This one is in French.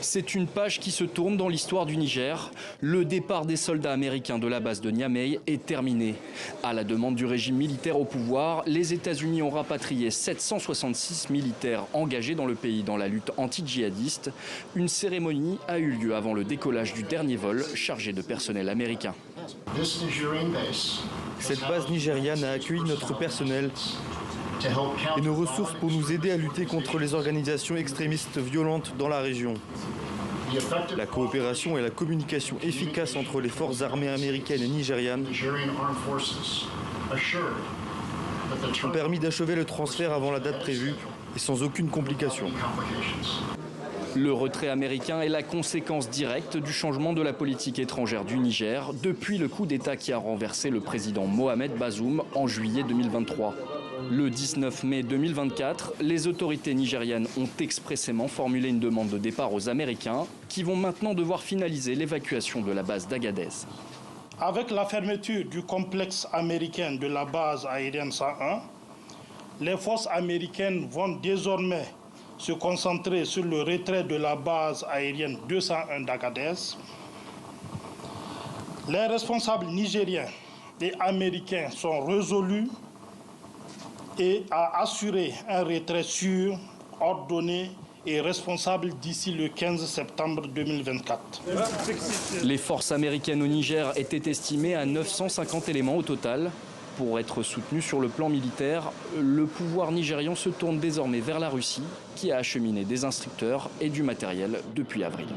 C'est une page qui se tourne dans l'histoire du Niger. Le départ des soldats américains de la base de Niamey est terminé. À la demande du régime militaire au pouvoir, les États-Unis ont rapatrié 766 militaires engagés dans le pays dans la lutte anti-djihadiste. Une cérémonie a eu lieu avant le décollage du dernier vol chargé de personnel américain. Cette base nigériane a accueilli notre personnel et nos ressources pour nous aider à lutter contre les organisations extrémistes violentes dans la région. La coopération et la communication efficace entre les forces armées américaines et nigérianes ont permis d'achever le transfert avant la date prévue et sans aucune complication. Le retrait américain est la conséquence directe du changement de la politique étrangère du Niger depuis le coup d'État qui a renversé le président Mohamed Bazoum en juillet 2023. Le 19 mai 2024, les autorités nigérianes ont expressément formulé une demande de départ aux Américains qui vont maintenant devoir finaliser l'évacuation de la base d'Agadez. Avec la fermeture du complexe américain de la base aérienne 101, les forces américaines vont désormais se concentrer sur le retrait de la base aérienne 201 d'Agadez. Les responsables nigériens et américains sont résolus et à assurer un retrait sûr, ordonné et responsable d'ici le 15 septembre 2024. Les forces américaines au Niger étaient estimées à 950 éléments au total. Pour être soutenu sur le plan militaire, le pouvoir nigérian se tourne désormais vers la Russie, qui a acheminé des instructeurs et du matériel depuis avril.